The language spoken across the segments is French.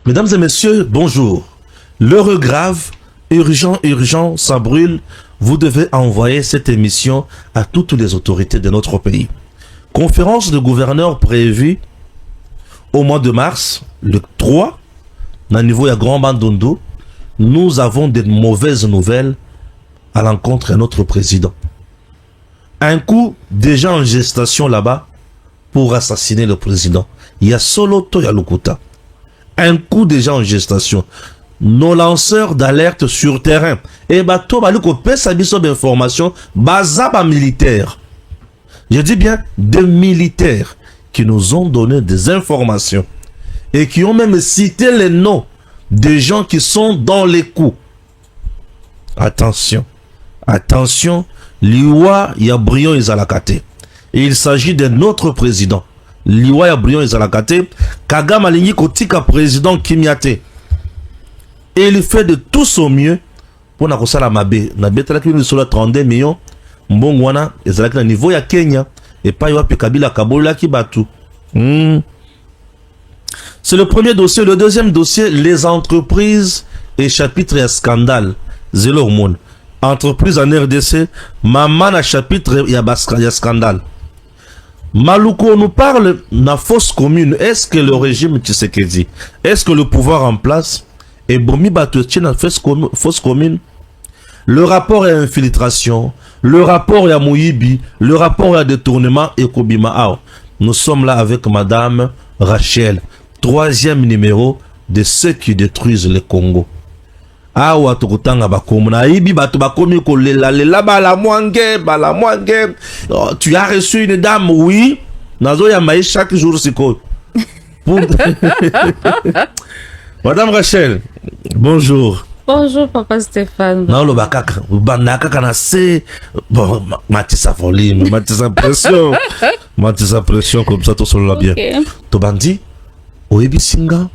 Mesdames et messieurs, bonjour. L'heure est grave, urgent, ça brûle. Vous devez envoyer cette émission à toutes les autorités de notre pays. Conférence de gouverneurs prévue au mois de mars, le 3, au niveau de Grand Bandundu. Nous avons de mauvaises nouvelles à l'encontre de notre président. Un coup déjà en gestation là-bas pour assassiner le président. Il y a Soloto Yalukuta. Un coup déjà en gestation. Nos lanceurs d'alerte sur terrain. Et bateau baluko pesa biso d'informations bazaba militaires. Je dis bien des militaires qui nous ont donné des informations et qui ont même cité les noms des gens qui sont dans les coups. Attention. Attention. Liwa Yabrion Izalakate. Et il s'agit de notre président. Liwa Yabrion Izalakate. Kagame Alingi Kotika président Kimiate. Et il fait de tout son mieux pour na kosala mabe. Na betala ki sur 32 millions. Mbongwana ezalaki na niveau ya Kenya et pas yoape Kabila Kabola ki batu. C'est le premier dossier. Le deuxième dossier, les entreprises et chapitre et scandale. Zélo hormone. Entreprise en RDC, maman na chapitre ya scandale. Maluko nous parle na fausse commune. Est-ce que le régime Tshisekedi, est-ce que le pouvoir en place est bomi batouti na fausse commune? Le rapport est infiltration, le rapport est Mouyibi, le rapport est détournement et Kobima. Nous sommes là avec Madame Rachel, troisième numéro de ceux qui détruisent le Congo. Awa tukutanga bakomuna ibi batu bakomi kolela lela bala mwange. Oh, tu as reçu une dame, oui. Nazo ya maïs chaque jour siko. Madame Rachel, bonjour. Bonjour Papa Stéphane. Non le bakaka, banaka kana se bon matisa volume, matisa pression. Matisa pression comme ça tout seul là bien. To bandi oyebi singa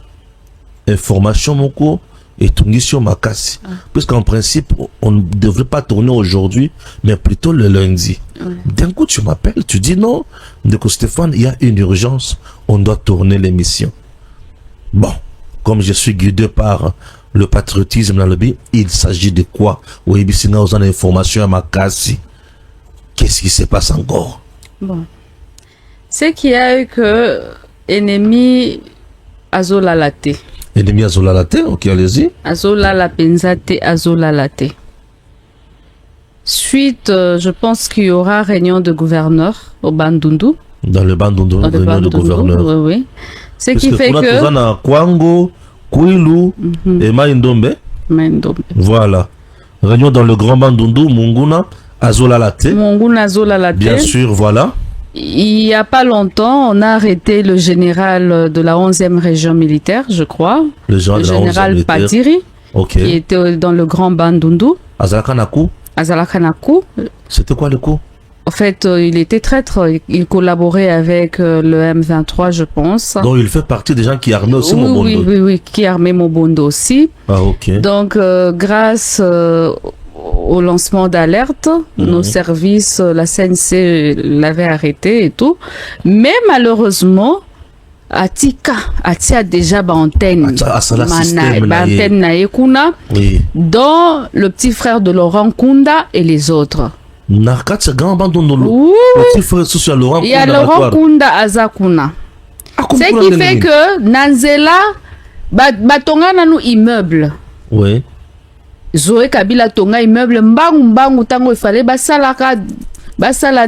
information moko et Tungisio Makassi. Puisqu'en principe, on ne devrait pas tourner aujourd'hui, mais plutôt le lundi. D'un coup, tu m'appelles, tu dis non, Ndeko Stéphane, il y a une urgence, on doit tourner l'émission. Bon, comme je suis guidé par le patriotisme dans le but, il s'agit de quoi? Oui, Bissina, aux informations à Makassi. Qu'est-ce qui se passe encore? Bon. C'est qu'il y a eu que ennemi Azola Laté. Ennemi Azola Laté, ok, allez-y. Azola la Penzate, Azola Laté. Suite, je pense qu'il y aura réunion de gouverneurs au Bandundu. Dans le Bandundu, réunion de gouverneurs. Oui, oui. Ce qui fait que... On a Kwango, Kwilu et Maïndombe. Voilà. Réunion dans le Grand Bandundu, Munguna, Azola Laté. Munguna, Azola Laté. Bien sûr, voilà. Il n'y a pas longtemps, on a arrêté le général de la 11e région militaire, je crois. Le général Padiri, qui était dans le Grand Bandundu. Azalakanaku. C'était quoi le coup? En fait, il était traître. Il collaborait avec le M23, je pense. Donc, il fait partie des gens qui armaient aussi Mobondo. Oui, qui armaient Mobondo aussi. Ah, ok. Donc, grâce... au lancement d'alerte, nos services, la CNC l'avait arrêté et tout. Mais malheureusement, Atika a déjà antenne. Dont le petit frère de Laurent Kunda et les autres. Il y a Laurent Kunda Azakuna. Ce qui fait que Nanzela, batonga nanu immeuble. Oui. Zoé Kabila tonga immeuble mbangu tango il fallait basala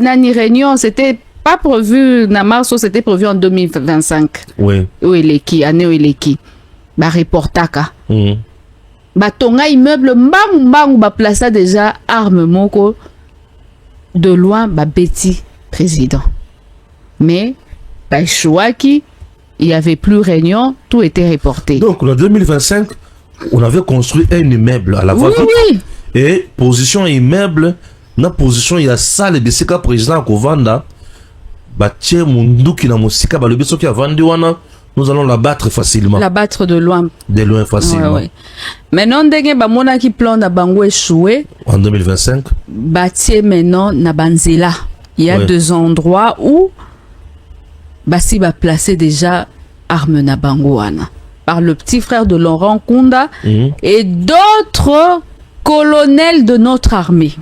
nani réunion, c'était pas prévu na mars, c'était prévu en 2025. Oui. Oeleki année Oeleki ba reportaka. Ba tonga immeuble mbangu ba plaça déjà arme moko de loin ba beti président. Mais ba chouaki, il y avait plus réunion, tout était reporté. Donc en 2025 on avait construit un immeuble à la voie oui. Et position immeuble, na position il y a salle de Sika président Kovanda, Batie Munduki na Mosika, le biso qui a vendu wana, nous allons la battre facilement. La battre de loin. De loin facilement. Ouais. Maintenant, ndenge ba mona ki plan na bango échoué. En 2025. Batie maintenant na Banzela. Il y a deux endroits où Basi va placer déjà arme na bango wana. par le petit frère de Laurent Nkunda et d'autres colonels de notre armée.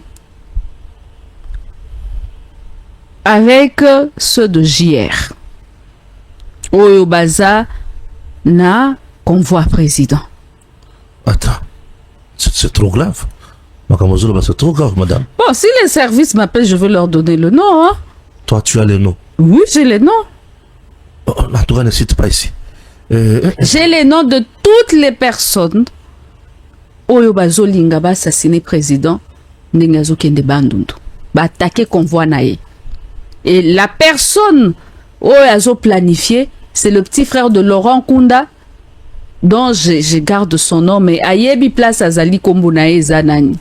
Avec ceux de JR. Oyo Baza na convoi président. Attends, c'est trop grave. C'est trop grave, madame. Bon, si les services m'appellent, je veux leur donner le nom. Hein. Toi, tu as les noms? Oui, j'ai les noms. Oh, en tout cas, ne cite pas ici. J'ai les noms de toutes les personnes. Oyo Bazo Linga ba assassiné président. Nengazo Kende Bandundu. Ba attaqué convoi nae. Et la personne Oyo Azo planifié, c'est le petit frère de Laurent Nkunda, dont je garde son nom, mais Ayebi place Azali Kombunae Zanani.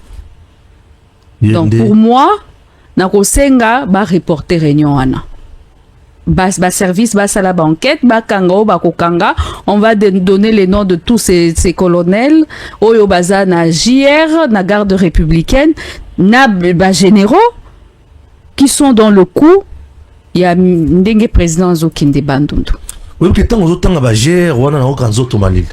Donc pour moi, Nakosenga ba reporter réunion ana. Ba service, ba sala banquette, ba kanga, ba kokanga. On va donner les noms de tous ces colonels. Oyo baza na JR, na garde républicaine, na ba généraux qui sont dans le coup. Il y a Ndenge président Zokinde Bandundu. Oui, que tant aux ba JR, wana na okanzo tomalil.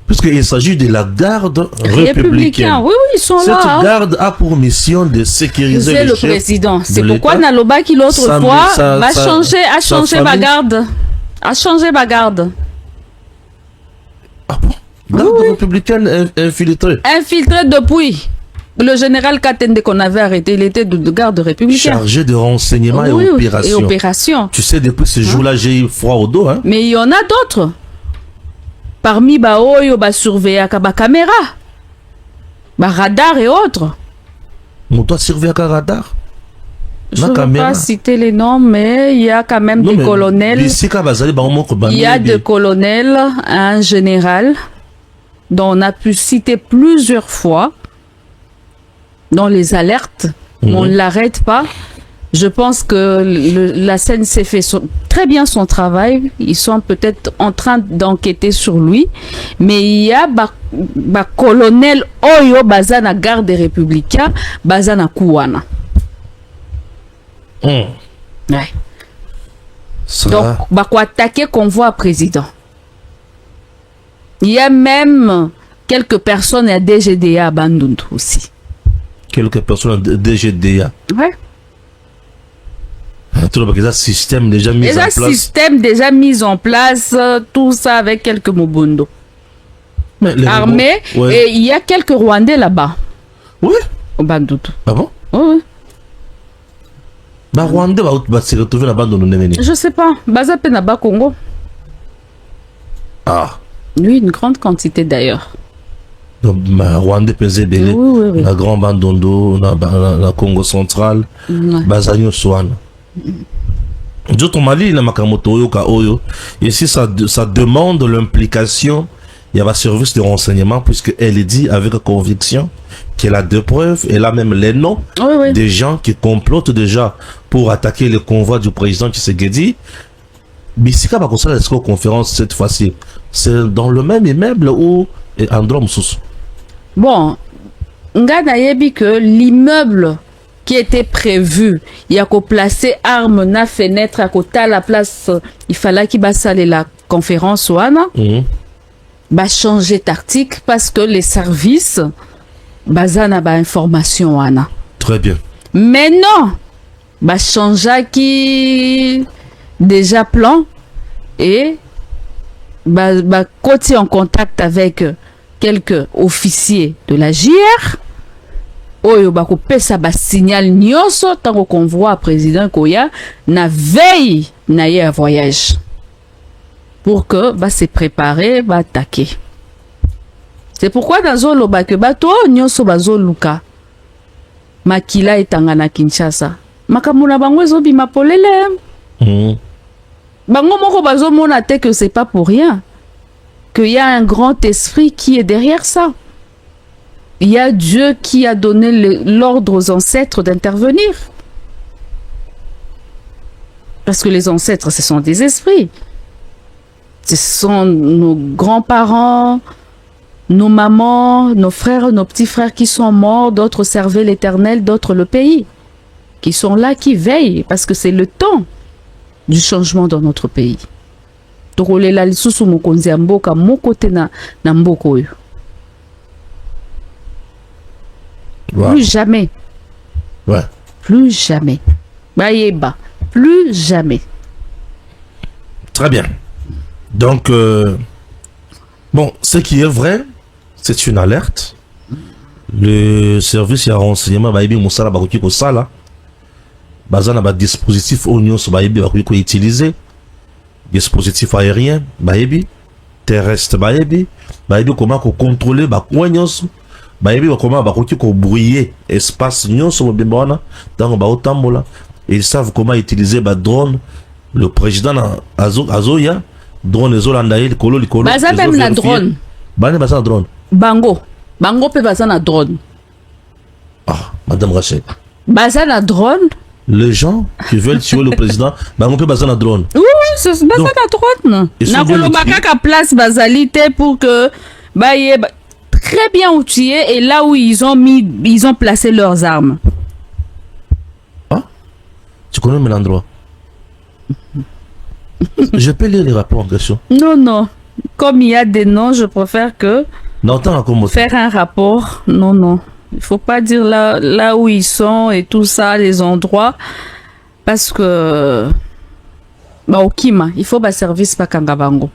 Puisqu'il s'agit de la garde républicaine. Oui, oui, ils sont Cette là. Cette garde a pour mission de sécuriser le président. C'est pourquoi Naloba qui l'autre fois a changé ma garde. A changé ma garde. Ah bon? Garde républicaine infiltrée. Infiltrée depuis. Le général Katende qu'on avait arrêté, il était de garde républicaine. Chargé de renseignements et opérations. Tu sais, depuis ce jour-là, j'ai eu froid au dos. Hein? Mais il y en a d'autres. Parmi Baoyo, surveiller ba caméra, ba radar et autres. On doit surveiller un radar. Je ne vais pas citer les noms, mais il y a quand même des colonels. Il y a des colonels, un général, dont on a pu citer plusieurs fois dans les alertes. On ne l'arrête pas. Je pense que la CNC fait très bien son travail. Ils sont peut-être en train d'enquêter sur lui. Mais il y a ba colonel Oyo Bazana garde des républicains, Bazana Kouana. Ouais. Donc, quoi attaquer convoi président. Il y a même quelques personnes à DGDA à Bandundu aussi. Quelques personnes à DGDA. Ouais. Tout le système déjà mis en place. Système déjà mis en place, tout ça avec quelques Mobundo. Armée, et il y a quelques Rwandais là-bas. Oui. Au Bandundu. Ah bon? Oui. Rwandais va se retrouver là-bas dans le Je sais pas. Baza Penaba Congo. Ah. Oui, une grande quantité d'ailleurs. Donc, Rwandais pesait belé. Oui. La grande Bandondo, la Congo centrale, Bazanio Swan. D'autres Mali, la Makamoto Oyo. Ici, ça demande l'implication. Il y a un service de renseignement, puisqu'elle dit avec conviction qu'elle a deux preuves, elle a même les noms des gens qui complotent déjà pour attaquer le convoi du président Tshisekedi. Bissika va construire la conférence cette fois-ci. C'est dans le même immeuble où Androm Soussou. Bon, Ngana yebi que l'immeuble qui était prévu, il y a qu'au placer armes na fenêtre à côté à la place, il fallait qu'il basse la conférence ouana. Bah changer tactique parce que les services bazana ba information ouana. Très bien. Mais non, bah changer qui déjà plan et bah côté en contact avec quelques officiers de la JR. Oyo bako pesa ba signal nyonso tango convoi président Koya na veille na ye voyage pour que va se préparer va attaquer. C'est pourquoi dans zolo ba que bato nyonso bazoluka makila etanga na Kinshasa makamuna bango ezobi mapolele bango moko bazomona te que c'est pas pour rien qu'il y a un grand esprit qui est derrière ça. Il y a Dieu qui a donné l'ordre aux ancêtres d'intervenir. Parce que les ancêtres, ce sont des esprits. Ce sont nos grands-parents, nos mamans, nos frères, nos petits frères qui sont morts, d'autres servaient l'Éternel, d'autres le pays. Qui sont là, qui veillent, parce que c'est le temps du changement dans notre pays. tokolela lisusu mokonzi ya mboka moko te na mboka oyo. Wow. Plus jamais. Ouais. Plus jamais. Bayeba. Plus jamais. Très bien. Donc, bon, ce qui est vrai, c'est une alerte. Le service ya renseignement bayebi musala bakoki ko sala. Bazana ba dispositif oignon so bayebi bakoki ko utiliser. Dispositif aérien bayebi, terrestre bayebi comment ko contrôler ba koignos. Bayebi comment bakoki ko brouiller espace nyonso mobimba wana tango ba otambola. Ils savent comment utiliser ba drone. Le président Azoya drone ezolanda ye likolo. Baza même na drone. Bane baza na drone. Bango pe baza na drone. Ah, Madame Rachel. Baza na drone. Les gens qui veulent tuer le président, bango pe baza na drone. Oui, c'est baza na drone. Na koloba kaka place bazalité pour que baye très bien outillés et là où ils ont placé leurs armes. Ah, tu connais même l'endroit? Je peux lire les rapports en question. Non. Comme il y a des noms, je préfère que faire un rapport. Non. Il faut pas dire là où ils sont et tout ça, les endroits. Parce que au Kima, il faut service pa Kangabango.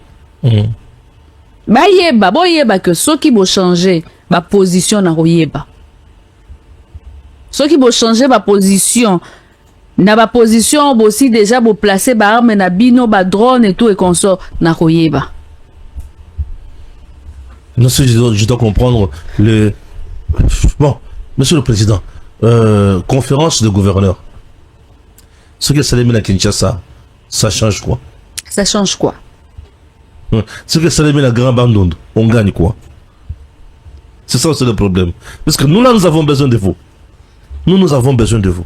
Yeba que ceux qui vont changer ma position na yeba. Ceux qui vont changer ma position na ba position aussi déjà pour placer ba arme na bino ba drone et tout et consort na koyeba. Non, je dois comprendre le. Bon, Monsieur le Président, conférence de gouverneurs. Ce que Salemé à Kinshasa, ça change quoi? Ça change quoi? Ce que Salemé à Grand Bandund, on gagne quoi? C'est ça aussi le problème. Parce que nous là, nous avons besoin de vous. Nous avons besoin de vous.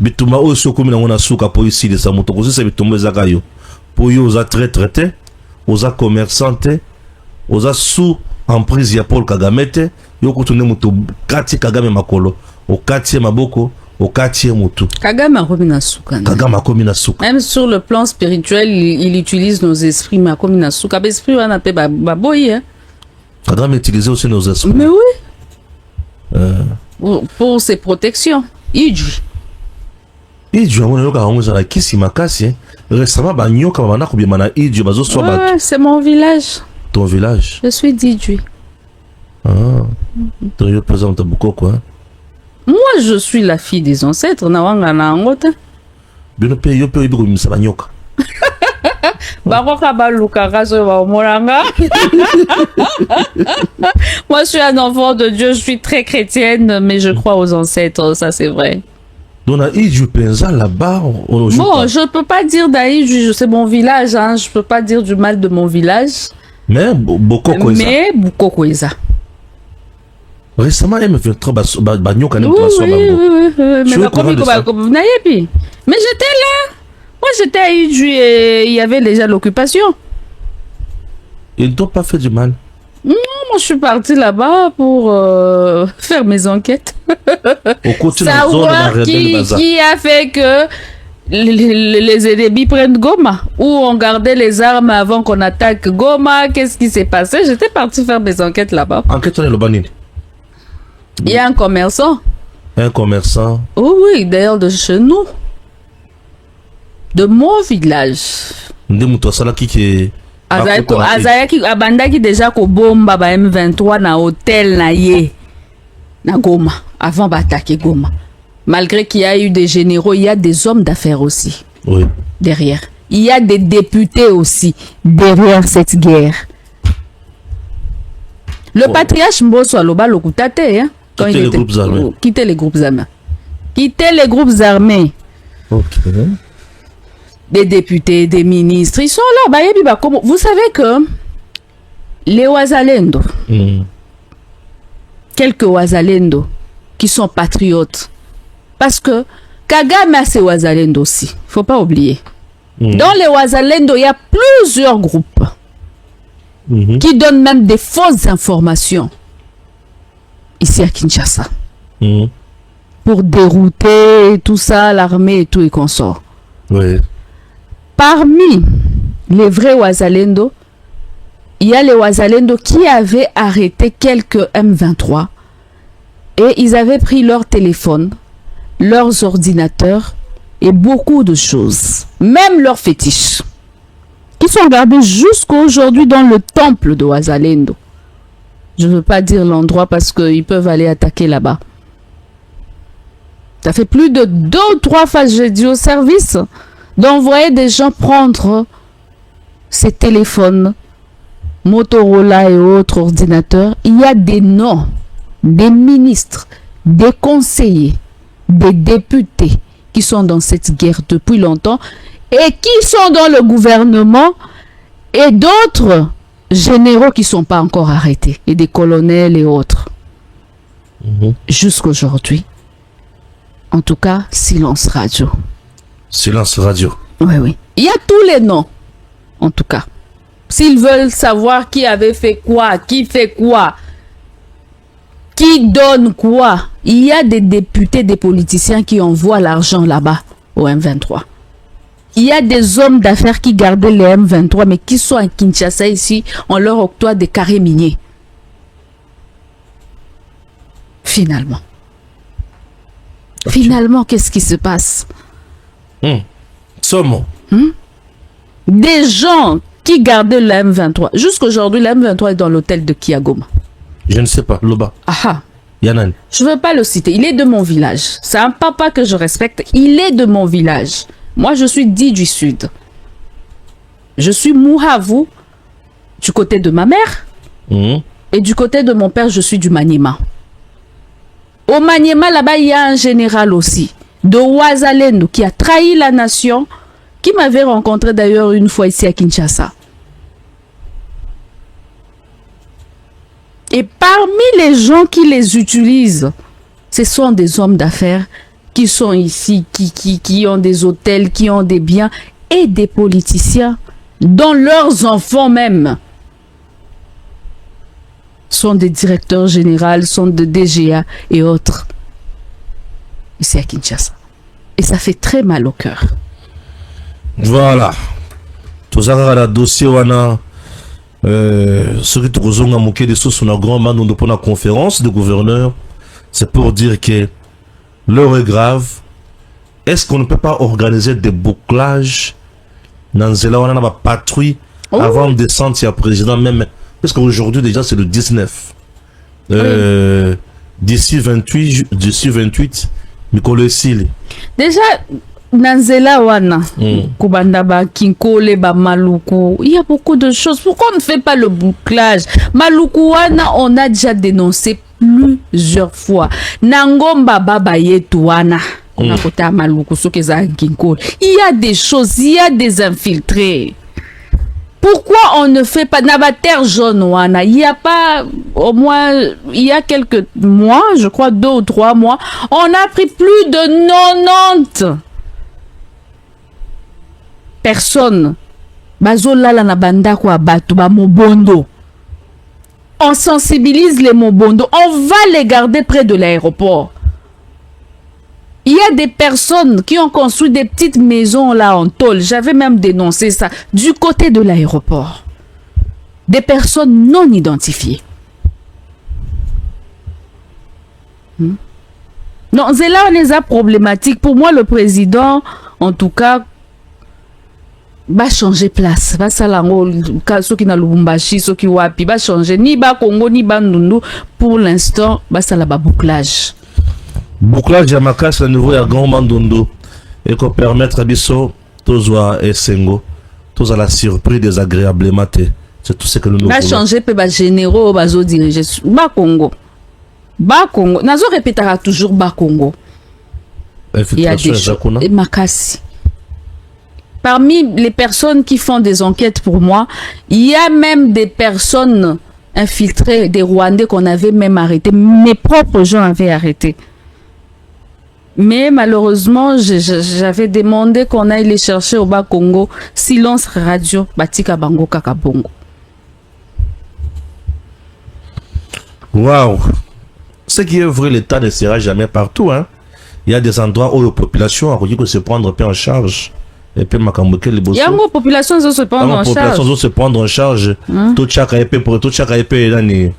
Bituma oyo komi na ngona suka po ici de samoto ko se bituma zakayo po yo za traité oza commerçante oza sous emprise ya Paul Kagame te yo kutune mutu kati Kagame makolo o kati maboko o kati mutu Kagame akomi na suka. Kagame akomi na suka. Même sur le plan spirituel il utilise nos esprits mais akomi na suka ba esprit wana pe ba boyi hein. Kagame utilise aussi nos esprits. Mais oui. Pour ses protections. C'est mon village. Ton village? Je suis d'Idjui. Ah. Tu représentes beaucoup quoi? Moi je suis la fille des ancêtres. Nawanga na angote. Bino pe yo pe ibu misaba nyoka. Baroka baluka raso ba omolanga. Moi je suis un enfant de Dieu, je suis très chrétienne mais je crois aux ancêtres, ça c'est vrai. Donc Idjou Penza là-bas, bon, je peux pas dire d'Idjou, c'est mon village, hein. Je peux pas dire du mal de mon village. Mais Bokokoeza. Récemment, M23 Banyoka oui. Mais j'étais là. Moi j'étais à Idjou et il y avait déjà l'occupation. Ils ne t'ont pas fait du mal? Non, moi je suis partie là-bas pour faire mes enquêtes. Savoir qui a fait que les ennemis prennent Goma, où on gardait les armes avant qu'on attaque Goma, qu'est-ce qui s'est passé? J'étais partie faire mes enquêtes là-bas. Enquête sur le Banini. Il y a un commerçant. Un commerçant? Oui, d'ailleurs de chez nous. De mon village. Azayaki abandaki déjà ko bomba ba M23 na hôtel na ye na Goma avant d'attaquer Goma. Malgré qu'il y a eu des généraux, il y a des hommes d'affaires aussi. Oui. Derrière. Il y a des députés aussi derrière cette guerre. Le patriarche Mbosso Aloba Lokutate hein, quand il était quitter les groupes armés. Quitter les groupes armés. OK. Des députés, des ministres, ils sont là. Vous savez que les Ouazalendo, quelques Ouazalendo qui sont patriotes, parce que Kagame a ses Ouazalendo aussi, il ne faut pas oublier. Dans les Ouazalendo, il y a plusieurs groupes qui donnent même des fausses informations ici à Kinshasa pour dérouter tout ça, l'armée et tout et consorts. Oui. Parmi les vrais Wazalendo, il y a les Wazalendo qui avaient arrêté quelques M23 et ils avaient pris leur téléphone, leurs ordinateurs et beaucoup de choses, même leurs fétiches, qui sont gardés jusqu'à aujourd'hui dans le temple de Wazalendo. Je ne veux pas dire l'endroit parce qu'ils peuvent aller attaquer là-bas. Ça fait plus de 2 ou 3 fois que j'ai dit au service d'envoyer des gens prendre ces téléphones, Motorola et autres ordinateurs. Il y a des noms, des ministres, des conseillers, des députés qui sont dans cette guerre depuis longtemps et qui sont dans le gouvernement et d'autres généraux qui ne sont pas encore arrêtés et des colonels et autres. Jusqu'aujourd'hui. En tout cas, silence radio. Silence radio. Oui, oui. Il y a tous les noms, en tout cas. S'ils veulent savoir qui avait fait quoi, qui fait quoi, qui donne quoi, il y a des députés, des politiciens qui envoient l'argent là-bas au M23. Il y a des hommes d'affaires qui gardaient les M23, mais qui sont à Kinshasa ici, on leur octroie des carrés miniers. Finalement. Finalement, qu'est-ce qui se passe? Somme. Des gens qui gardaient la M23. Jusqu'aujourd'hui, la M23 est dans l'hôtel de Kiagoma. Je ne sais pas, Loba. Aha. Yanan. Je ne veux pas le citer. Il est de mon village. C'est un papa que je respecte. Il est de mon village. Moi, je suis dit du Sud. Je suis Mouhavou du côté de ma mère. Et du côté de mon père, je suis du Maniema. Au Maniema, là-bas, il y a un général aussi, de Wazalendo, qui a trahi la nation, qui m'avait rencontré d'ailleurs une fois ici à Kinshasa. Et parmi les gens qui les utilisent, ce sont des hommes d'affaires qui sont ici, qui ont des hôtels, qui ont des biens, et des politiciens, dont leurs enfants même sont des directeurs généraux, sont de DGA et autres. Ici à Kinshasa. Et ça fait très mal au cœur. Voilà. Tout ça, le dossier, wana. Ce qui te a moqué des choses sur la grande man pour la conférence de gouverneurs, c'est pour dire que l'heure est grave. Est-ce qu'on ne peut pas organiser des bouclages dans ce là on a une patrouille avant de descendre sur le président même? Parce qu'aujourd'hui, déjà, c'est le 19. D'ici 28, Mikolo Sili. Déjà, Nanzela Wana, Kubandaba, Kinkole, Maluku, il y a beaucoup de choses. Pourquoi on ne fait pas le bouclage? Maluku Wana, on a déjà dénoncé plusieurs fois. Nangomba Baba Yetuana. On a côté à Maluku, Kinkole. Il y a des choses, il y a des infiltrés. Pourquoi on ne fait pas Nabater jaune wana? Il n'y a pas, au moins, il y a quelques mois, je crois 2 ou 3 mois, on a pris plus de 90 personnes. Bazola la nabanda kwa batu ba mobondo. On sensibilise les mobondo. On va les garder près de l'aéroport. Il y a des personnes qui ont construit des petites maisons là en tôle. J'avais même dénoncé ça du côté de l'aéroport. Des personnes non identifiées. Non, c'est là on est problématique. Pour moi, le président, en tout cas, va changer place. Va salango, ceux qui na Lubumbashi, ceux qui wapi, va changer. Ni ba Congo, ni ba Ndundu. Pour l'instant, va salaba bouclage. Bouclage Yamakas à nouveau à Grand Mandondo et qu'on permettre à Bisso, tous et Sengo, tous à la surprise désagréablement. C'est tout ce que nous voulons. Va changer, peut ba généraux, ba zo diriger. Ba Congo. Ba Congo. Nazo répétera toujours Ba Congo. Il y a des choses. Et Makassi. Parmi les personnes qui font des enquêtes pour moi, il y a même des personnes infiltrées, des Rwandais qu'on avait même arrêtés. Mes propres gens avaient arrêté. Mais malheureusement, j'avais demandé qu'on aille les chercher au Bas Congo. Silence radio, Batika Bango Kakabongo. Waouh! Ce qui est vrai, l'État ne sera jamais partout. Hein? Il y a des endroits où la population a réussi à se prendre en charge. Et puis Makamboke les bosso. Il y a une population qui se prendre en charge. La population se prendre en charge. Tout chaque épée pour tout chaque épée l'année.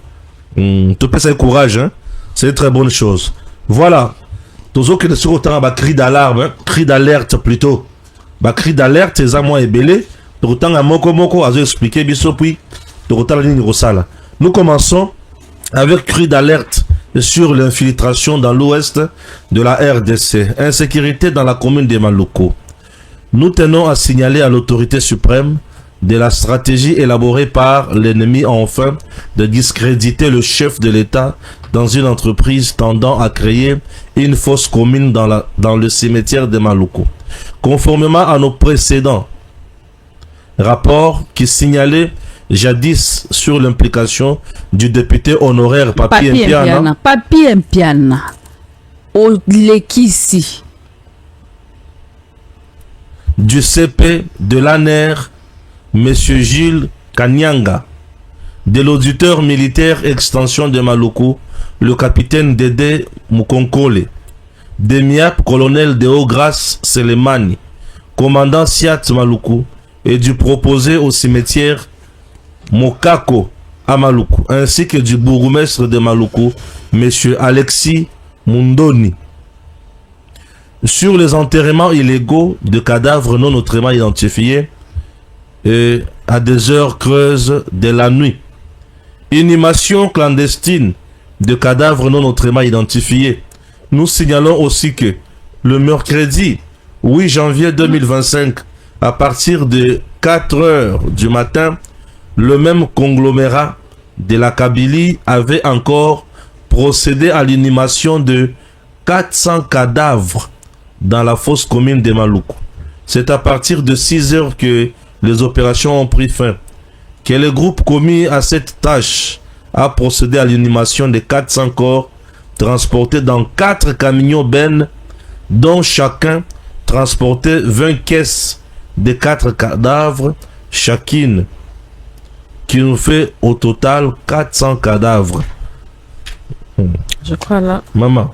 Tout peut ça courage hein. C'est une très bonne chose. Voilà. Tous autres qui sont autant à cri d'alarme, cri d'alerte plutôt. Bah cri d'alerte c'est ça moi et belé. Autant à moko à expliquer biso puis autant la ligne rosala. Nous commençons avec cri d'alerte sur l'infiltration dans l'ouest de la RDC. Insécurité dans la commune de Maluku. Nous tenons à signaler à l'autorité suprême de la stratégie élaborée par l'ennemi afin de discréditer le chef de l'État dans une entreprise tendant à créer une fosse commune dans le cimetière de Maluku. Conformément à nos précédents rapports qui signalaient jadis sur l'implication du député honoraire Papi Mpiana. Papi Mpiana. Au Lekisi. Du CP de l'ANER, M. Gilles Kanyanga, de l'auditeur militaire extension de Maluku, le capitaine Dédé Mukonkole, de MIAP, colonel de Haut-Grâce Selemani, commandant Siat Maluku, et du proposé au cimetière Mokako à Maluku, ainsi que du bourgmestre de Maluku, M. Alexis Mundoni. Sur les enterrements illégaux de cadavres non autrement identifiés et à des heures creuses de la nuit. Inhumation clandestine de cadavres non autrement identifiés. Nous signalons aussi que le mercredi 8 janvier 2025, à partir de 4 heures du matin, le même conglomérat de la Kabylie avait encore procédé à l'inhumation de 400 cadavres dans la fosse commune de Maluku. C'est à partir de 6 heures que les opérations ont pris fin. Que le groupe commis à cette tâche a procédé à l'inhumation de 400 corps transportés dans 4 camions bennes, dont chacun transportait 20 caisses de 4 cadavres chacune, qui nous fait au total 400 cadavres. Je crois là. Maman.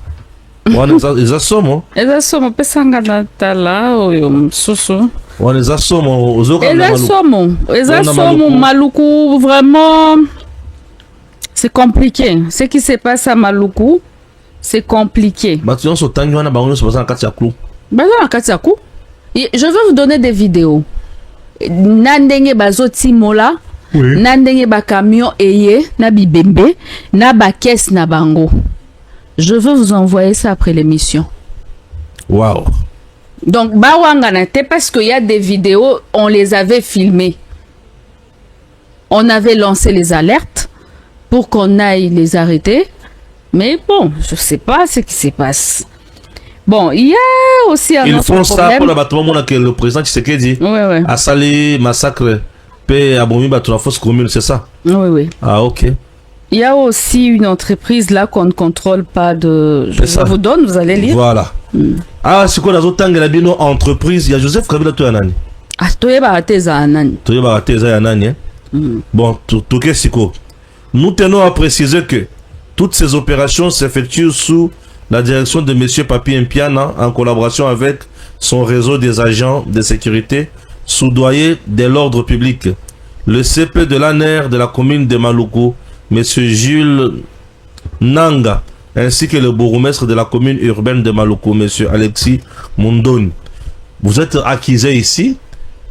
Les assommes. Les assommes, pesanga natala ou soso. Les assommes. Les assommes, Maluku, vraiment, c'est compliqué. Ce qui se passe à Maluku, c'est compliqué. Je vais vous donner des vidéos. Nandenge bazoti mola, nandenge ba camion eye, na bibembe, na ba caisse na bango. Je veux vous envoyer ça après l'émission. Waouh. Donc, Bawanganate, parce qu'il y a des vidéos, on les avait filmées. On avait lancé les alertes pour qu'on aille les arrêter. Mais bon, je ne sais pas ce qui se passe. Bon, il y a aussi un autre problème. Ils font ça pour l'abattement que le président Tshisekedi a salé massacre, paix à Bomi, la fosse commune, c'est ça? Oui. Ah, ok. Il y a aussi une entreprise là qu'on ne contrôle pas de... Je vous donne, vous allez lire. Voilà. Ah, c'est quoi la entreprise? Il y a Joseph Kabila Toyanani. Ah, Toyebarateza Anani. Toyebarateza Anani. Bon, Toké Siko. Nous tenons à préciser que toutes ces opérations s'effectuent sous la direction de M. Papi Mpiana en collaboration avec son réseau des agents de sécurité soudoyés de l'ordre public. Le CP de l'ANER de la commune de Maluku, M. Jules Nanga, ainsi que le bourgmestre de la commune urbaine de Maluku, M. Alexis Mundoni. Vous êtes accusés ici.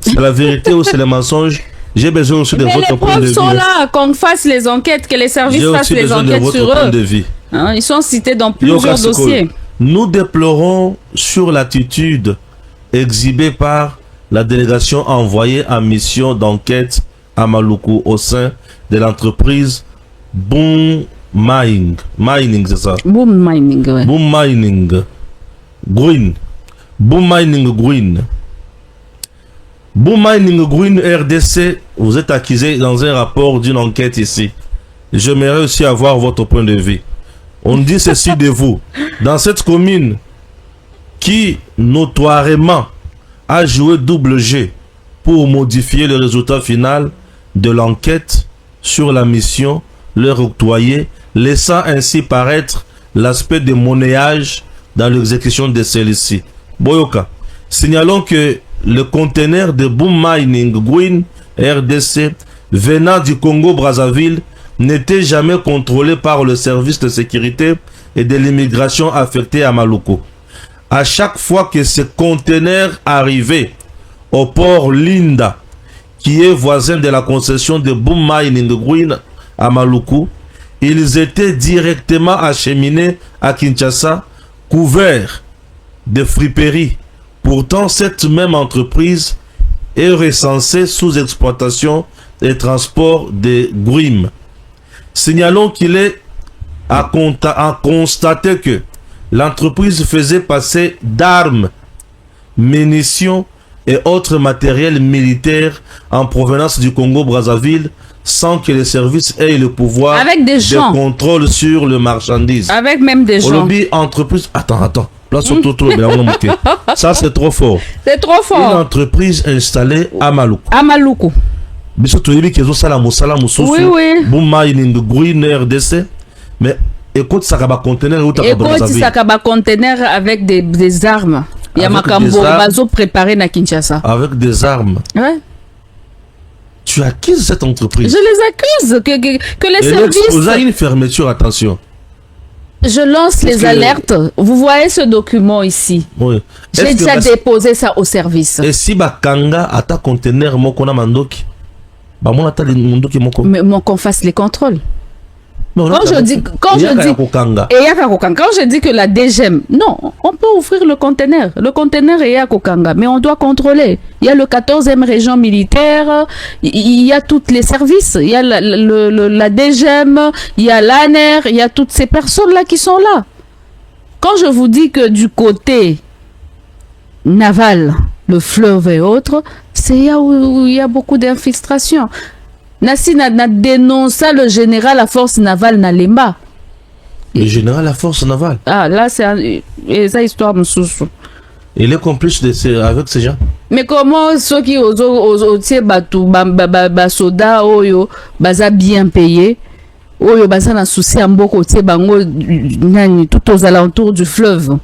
C'est la vérité ou c'est le mensonge? J'ai besoin aussi de votre point de vue. Les preuves sont là, qu'on fasse les enquêtes, que les services fassent les enquêtes sur eux. Hein, ils sont cités dans plusieurs dossiers. Nous déplorons sur l'attitude exhibée par la délégation envoyée en mission d'enquête à Maluku au sein de l'entreprise Boom Mining. Mining, c'est ça? Boom Mining, ouais. Boom Mining Green. Boom Mining Green. Boom Mining Green RDC, vous êtes accusé dans un rapport d'une enquête ici. J'aimerais aussi avoir votre point de vue. On dit ceci de vous. Dans cette commune qui notoirement a joué double G pour modifier le résultat final de l'enquête sur la mission leur octroyée, laissant ainsi paraître l'aspect de monnayage dans l'exécution de celle-ci. Boyoka, signalons que le conteneur de Boom Mining Green RDC venant du Congo-Brazzaville n'était jamais contrôlé par le service de sécurité et de l'immigration affecté à Maluku. À chaque fois que ces conteneurs arrivaient au port Linda, qui est voisin de la concession de Boom Mining Green à Maluku, ils étaient directement acheminés à Kinshasa, couverts de friperies. Pourtant, cette même entreprise est recensée sous exploitation et transport de Grim. Signalons qu'il est à constater que l'entreprise faisait passer d'armes, munitions et autres matériels militaires en provenance du Congo-Brazzaville sans que les services aient le pouvoir de contrôle sur le marchandise. Avec même des gens. Aujourd'hui, entreprise... Attends. Ça, c'est trop fort. C'est trop fort. Une entreprise installée à Maluku. À Maluku. Oui, oui. Boom Mining Green RDC. Mais écoute, ça va conteneur. Écoute, ça va conteneur avec des armes. Il y a Makambo Bazo préparé na Kinshasa. Avec des armes. Ouais. Tu accuses cette entreprise. Je les accuse que les services. Vous avez une fermeture, attention. Je lance les alertes. Vous voyez ce document ici. Oui. J'ai déjà déposé ça au service. Et si Bakanga a ta conteneur mokona mandoki, mais qu'on fasse les contrôles. Quand je dis que la DGM, non, on peut ouvrir le conteneur. Le conteneur est à Kokanga, mais on doit contrôler. Il y a le 14e région militaire, il y a tous les services, il y a la DGM, il y a l'ANR, il y a toutes ces personnes-là qui sont là. Quand je vous dis que du côté naval, le fleuve et autres, c'est là où il y a beaucoup d'infiltration. Nassi n'a dénoncé le général la force navale Nalemba. Le général la force navale. Ah, là, c'est une histoire moussou. Il est complice avec ces gens. Mais comment ceux qui ont soda oyo baza bien payé, oyo baza na souci en beaucoup bango tout aux alentours du fleuve.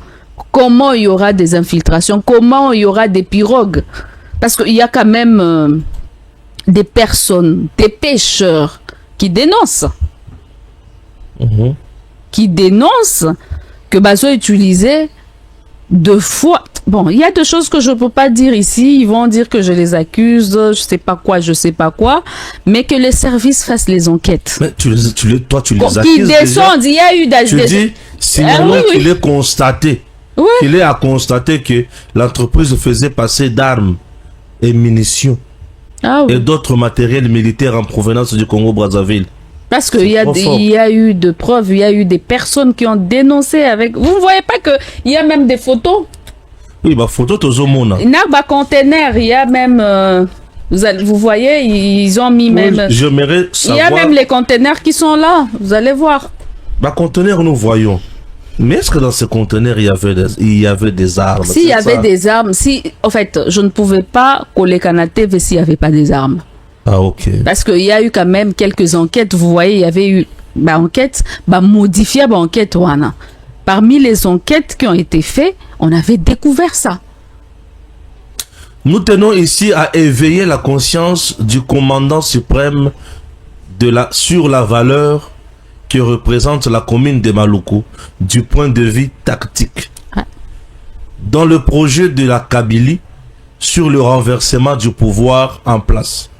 Comment il y aura des infiltrations? Comment il y aura des pirogues? Parce qu'il y a quand même des personnes, des pêcheurs qui dénoncent. Qui dénoncent que Bazo utilisait 2 fois. Bon, il y a des choses que je ne peux pas dire ici. Ils vont dire que je les accuse, je sais pas quoi. Mais que les services fassent les enquêtes. Mais toi, tu les accuses. Qui descendent, il y a eu des... Tu dis, signalons qu'il est constaté. Oui. Qu'il est à constater que l'entreprise faisait passer d'armes et munitions. Et d'autres matériels militaires en provenance du Congo-Brazzaville. Parce qu'il y a eu de preuves, il y a eu des personnes qui ont dénoncé avec... Vous ne voyez pas qu'il y a même des photos? Oui, bah photo tozomona. Il y a des conteneurs, il y a même... vous voyez, ils ont mis même... J'aimerais savoir... Il y a même les conteneurs qui sont là, vous allez voir. Bah conteneurs, nous voyons. Mais est-ce que dans ces conteneurs, il y avait des armes? S'il y avait des armes, en fait, je ne pouvais pas coller Kanaté s'il n'y avait pas des armes. Ah, ok. Parce qu'il y a eu quand même quelques enquêtes. Vous voyez, il y avait eu enquête, modifiée enquête. Parmi les enquêtes qui ont été faites, on avait découvert ça. Nous tenons ici à éveiller la conscience du commandant suprême sur la valeur que représente la commune de Maluku du point de vue tactique. Dans le projet de la Kabylie sur le renversement du pouvoir en place,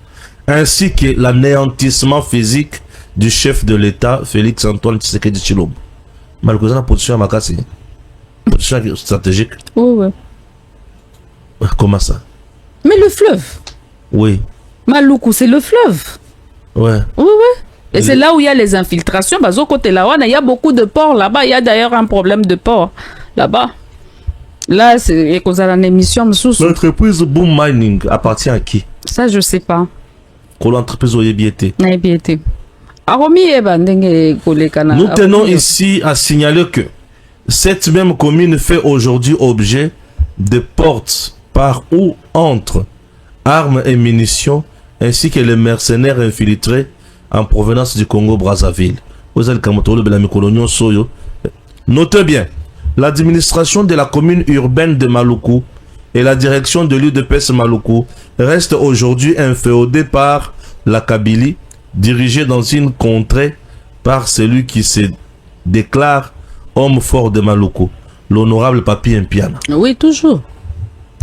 ainsi que l'anéantissement physique du chef de l'État, Félix Antoine Tshisekedi Tshilombo. Maluku a une position position stratégique. Oui. Comment ça? Mais le fleuve. Oui. Maluku, c'est le fleuve. Ouais. Oui. Et c'est là où il y a les infiltrations. Côté là, il y a beaucoup de ports là-bas. Il y a d'ailleurs un problème de port là-bas. Là, c'est cause à l'émission. L'entreprise Boom Mining appartient à qui? Ça, je ne sais pas. L'entreprise Oyebiete. Nous tenons ici à signaler que cette même commune fait aujourd'hui objet de portes par où entrent armes et munitions ainsi que les mercenaires infiltrés en provenance du Congo-Brazzaville. Notez bien, l'administration de la commune urbaine de Maluku et la direction de l'UDPS Maluku reste aujourd'hui inféodée par la Kabylie, dirigée dans une contrée par celui qui se déclare homme fort de Maluku, l'honorable Papi Mpiana. Oui, toujours.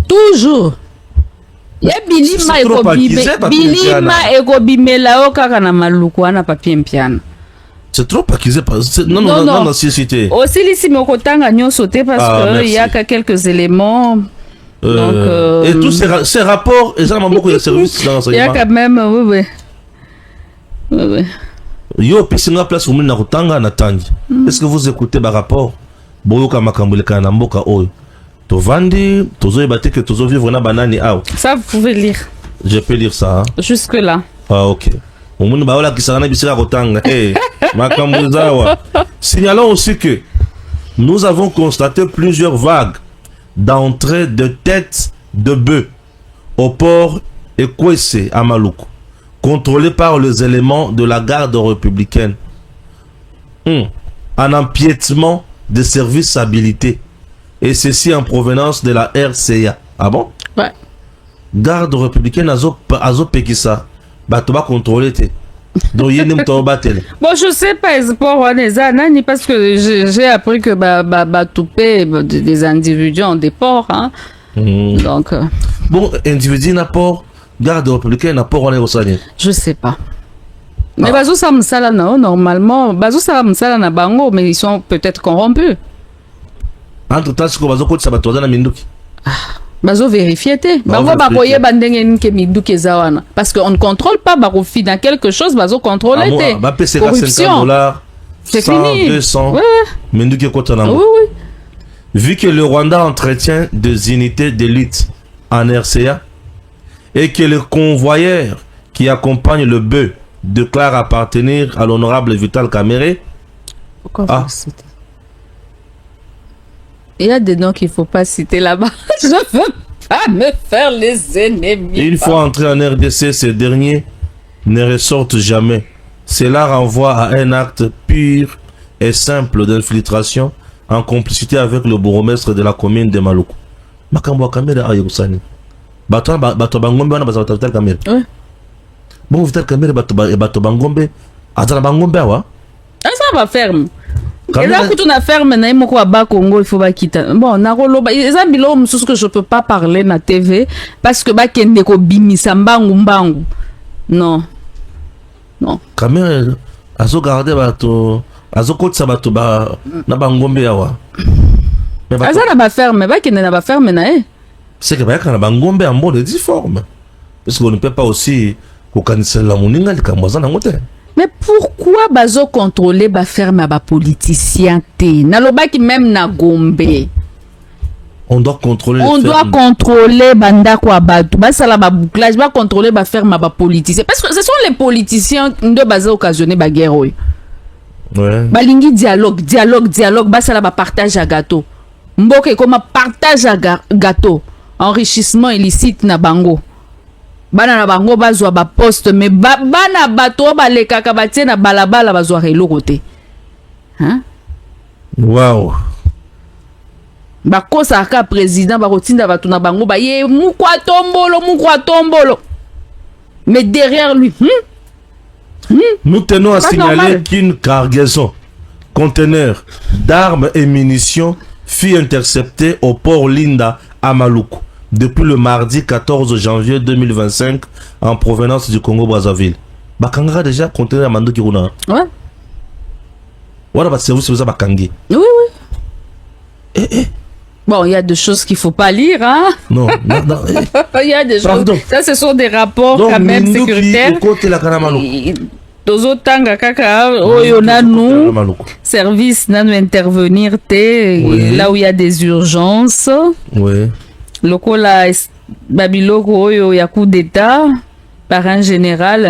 Toujours. Ya bilima ekobimela o kaka na Maluku wana Papi Mpiana. C'est trop accusé par... Non, cité. Aussi, ici, mais au tanga nyonso te parce que il y a que quelques éléments. Donc, et tous ces rapports, et ça m'a beaucoup de services dans l'enseignement. Il y a quand même, oui. Yo, pissinga place où na kutanga na tangi. Est-ce que vous écoutez ba rapport? Boyoka makambuleka na mboka oyo. Tovandi, tozo ebate que tozo vivre na banani aw. Ça vous pouvez lire. Je peux lire ça. Hein? Jusque là. Ah OK. Omuni ba wala kisana bisira kutanga. Makambuzawa. Signalons aussi que nous avons constaté plusieurs vagues d'entrée de têtes de bœufs au port Ekwese à Maluku, contrôlés par les éléments de la garde républicaine. Un empiètement de services habilités. Et ceci en provenance de la RCA. Ah bon? Ouais. Garde républicaine azo pekisa. Batoba contrôlé te. Donc bon, je sais pas parce que j'ai appris que toupé des individus en déport. Hein. Donc. Bon, individu n'a port, garde républicaine n'a port, on est au Sahel. Je sais pas. Mais bazo samsala non, normalement, bazo samsala na bango, mais ils sont peut-être corrompus. Entre temps, ce que bazo côté sabatoza na minduki. Bazo vérifier te. Bango bakoye bandenge nke minduki zawana. Parce qu'on ne contrôle pas barofi dans quelque chose, bazo contrôler te. Corruption. $50, c'est 100, fini. 200. Ouais. Minduki kota na. Oui. Vu que le Rwanda entretient des unités d'élite en RCA et que le convoyeur qui accompagne le bœuf déclare appartenir à l'honorable Vital Kamerhe. Pourquoi vous citez? Il y a des noms qu'il ne faut pas citer là-bas. Je ne veux pas me faire les ennemis. Une fois entré en RDC, ces derniers ne ressortent jamais. Cela renvoie à un acte pur et simple d'infiltration en complicité avec le bourgmestre de la commune de Maluku. Makambo Kamerhe ayusani. Bato bangombe wana bazata Vital Kamerhe. Ouais. Bon, Vital Kamerhe bato bangombe azala bangombe awa. Ça va ferme. Et là, quand on a ferme, Congo, il faut pas quitter. Bon, ce que je peux pas parler na TV parce que kende ko bimisa mbangu. Non. Kamerhe azo garder bato azo kotsa bato ba na bangombe awa. Azala ba ferme, kende na ba ferme na c'est que na bangombe en bonne forme. Parce qu'on ne peut pas aussi kokanisa la moninga likamwaza na ngote. Mais pourquoi bazo contrôler ba ferme ba politicien te? Nalobaki même na Gombe. On doit contrôler. On doit contrôler banda kwa batu. Basala ba bouclage, ba contrôler ba ferme ba politicien. Parce que ce sont les politiciens de base occasionner ba guerre. Ouais. Balingi dialogue, basala ba partage à gâteau. Mboke comme partage à gâteau. Enrichissement illicite na bango. Bana na bango bazwa ba poste mais bana bato balekaka batie na balabala bazwa relo côté. Hein? Wow. Bakosa ka président bakotinda bato na bango ba ye mukwa tombolo. Mais derrière lui, nous tenons à signaler qu'une cargaison conteneur d'armes et munitions fut interceptée au port Linda à Maluku depuis le mardi 14 janvier 2025 en provenance du Congo-Brazzaville. Bakanga déjà conteneur à Mandoki Runa. Ouais. Voilà, c'est vous Bakangi. Oui. Bon, il y a des choses qu'il ne faut pas lire, hein? Non. Il y a des choses. Ça, ce sont des rapports donc, quand même sécuritaires. Tozotanga kaka oyo nanu service nanu intervenir là où il y a des urgences. Oui. Lokola babiloko oyo ya coup d'état par un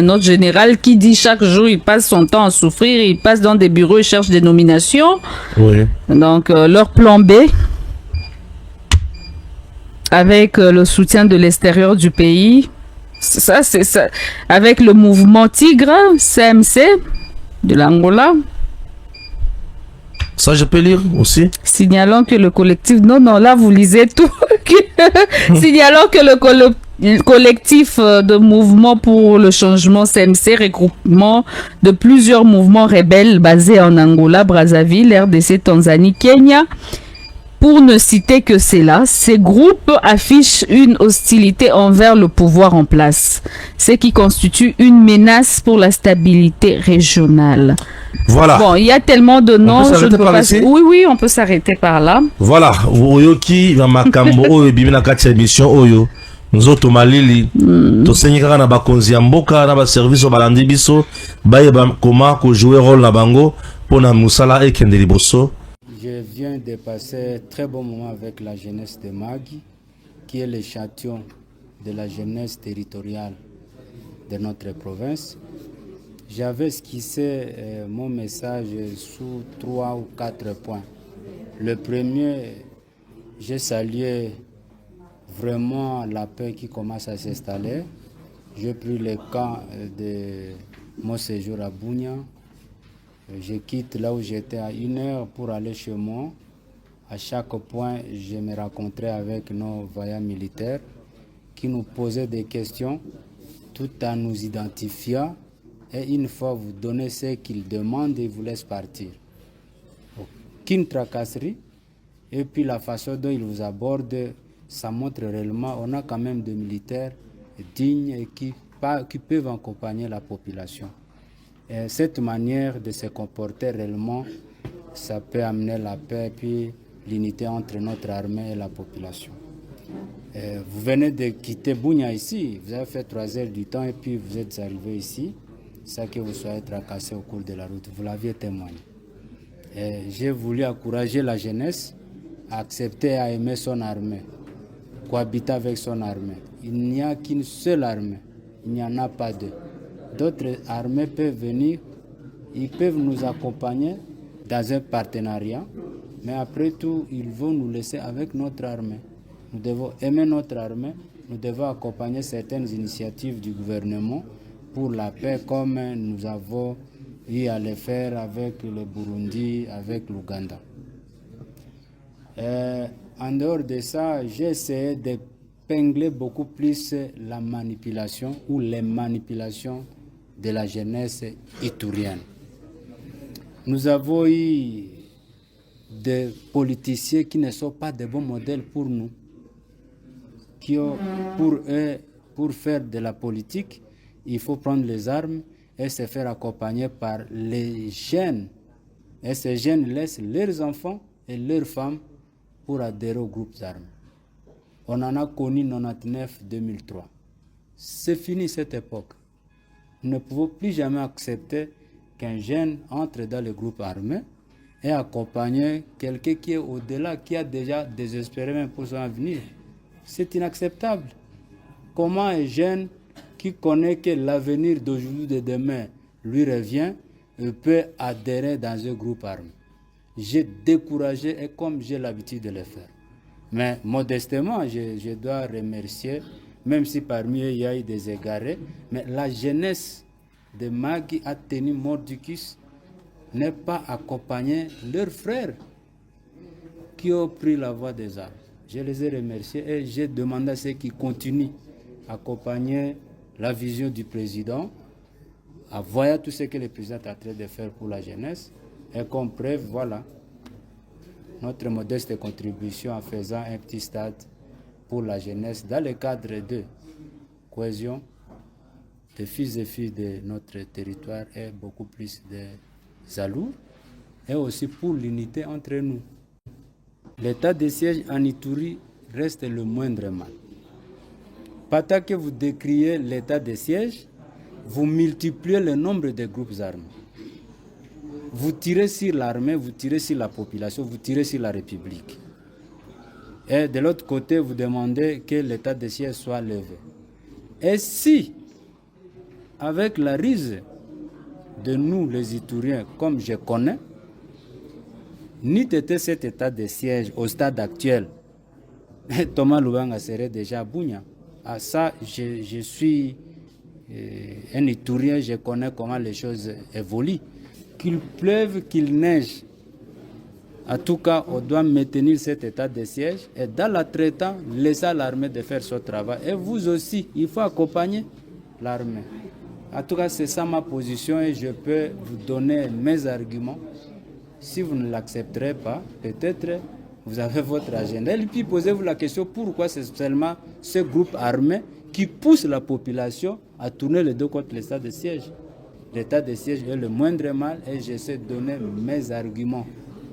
autre général qui dit chaque jour il passe son temps à souffrir, il passe dans des bureaux, il cherche des nominations. Oui. Donc leur plan B avec le soutien de l'extérieur du pays. Ça, c'est ça. Avec le mouvement Tigre, CMC, de l'Angola. Ça, je peux lire aussi. Signalant que le collectif... Non, là, vous lisez tout. Signalant que le collectif de mouvements pour le changement CMC, regroupement de plusieurs mouvements rebelles basés en Angola, Brazzaville, RDC, Tanzanie, Kenya, pour ne citer que cela, ces groupes affichent une hostilité envers le pouvoir en place, ce qui constitue une menace pour la stabilité régionale. Voilà. Bon, il y a tellement de noms, je ne peux pas... ici? Oui, on peut s'arrêter par là. Voilà. Oyoki, Makambo, Oyo, Bimina Kati émission, Oyo. Nzoto malili. To senyika na bakonzi ya mboka, na ba service balandi biso, baye ba koma ko jouer rôle na bango, pona musala et kende liboso. Je viens de passer un très bon moment avec la jeunesse de Magui, qui est l'échantillon de la jeunesse territoriale de notre province. J'avais esquissé mon message sous 3 ou 4 points. Le premier, j'ai salué vraiment la paix qui commence à s'installer. J'ai pris le camp de mon séjour à Bunia. Je quitte là où j'étais à 1 heure pour aller chez moi. À chaque point, je me rencontrais avec nos vaillants militaires qui nous posaient des questions tout en nous identifiant. Et une fois vous donnez ce qu'ils demandent, ils vous laissent partir. Aucune tracasserie. Et puis la façon dont ils vous abordent, ça montre réellement on a quand même des militaires dignes et qui peuvent accompagner la population. Et cette manière de se comporter réellement, ça peut amener la paix et puis l'unité entre notre armée et la population. Vous venez de quitter Bunia ici, vous avez fait 3 heures du temps et puis vous êtes arrivé ici, sans que vous soyez tracassé au cours de la route, vous l'aviez témoigné. J'ai voulu encourager la jeunesse à accepter et à aimer son armée, cohabiter avec son armée. Il n'y a qu'une seule armée, il n'y en a pas deux. D'autres armées peuvent venir, ils peuvent nous accompagner dans un partenariat, mais après tout, ils vont nous laisser avec notre armée. Nous devons aimer notre armée, nous devons accompagner certaines initiatives du gouvernement pour la paix, comme nous avons eu à le faire avec le Burundi, avec l'Ouganda. En dehors de ça, j'ai essayé d'épingler beaucoup plus la manipulation ou les manipulations de la jeunesse iturienne. Nous avons eu des politiciens qui ne sont pas de bons modèles pour nous, qui ont, pour eux, pour faire de la politique, il faut prendre les armes et se faire accompagner par les jeunes. Et ces jeunes laissent leurs enfants et leurs femmes pour adhérer aux groupes armés. On en a connu 99-2003. C'est fini cette époque. Nous ne pouvons plus jamais accepter qu'un jeune entre dans le groupe armé et accompagner quelqu'un qui est au-delà, qui a déjà désespéré même pour son avenir. C'est inacceptable. Comment un jeune qui connaît que l'avenir d'aujourd'hui et de demain lui revient peut adhérer dans un groupe armé? J'ai découragé et comme j'ai l'habitude de le faire. Mais modestement, je dois remercier, même si parmi eux il y a eu des égarés, mais la jeunesse de Magui a tenu mordicus, n'est pas accompagné leurs frères qui ont pris la voie des armes. Je les ai remerciés et j'ai demandé à ceux qui continuent à accompagner la vision du président, à voir tout ce que le président est en train de faire pour la jeunesse. Et comme preuve, voilà, notre modeste contribution en faisant un petit stade pour la jeunesse dans le cadre de cohésion des fils et filles de notre territoire et beaucoup plus de alours, et aussi pour l'unité entre nous. L'état de siège en Ituri reste le moindre mal. Pas tant que vous décriez l'état de siège, vous multipliez le nombre de groupes armés. Vous tirez sur l'armée, vous tirez sur la population, vous tirez sur la République. Et de l'autre côté, vous demandez que l'état de siège soit levé. Et si, avec la ruse de nous, les Ituriens, comme je connais, n'eût été cet état de siège au stade actuel, Thomas Lubanga serait déjà à Bunia. À ça, je suis un Iturien, je connais comment les choses évoluent. Qu'il pleuve, qu'il neige, En tout cas, on doit maintenir cet état de siège et dans la traitant, laisser l'armée de faire son travail. Et vous aussi, il faut accompagner l'armée. En tout cas, c'est ça ma position et je peux vous donner mes arguments. Si vous ne l'accepterez pas, peut-être vous avez votre agenda. Et puis posez-vous la question pourquoi c'est seulement ce groupe armé qui pousse la population à tourner le dos contre l'état de siège. L'état de siège est le moindre mal et j'essaie de donner mes arguments.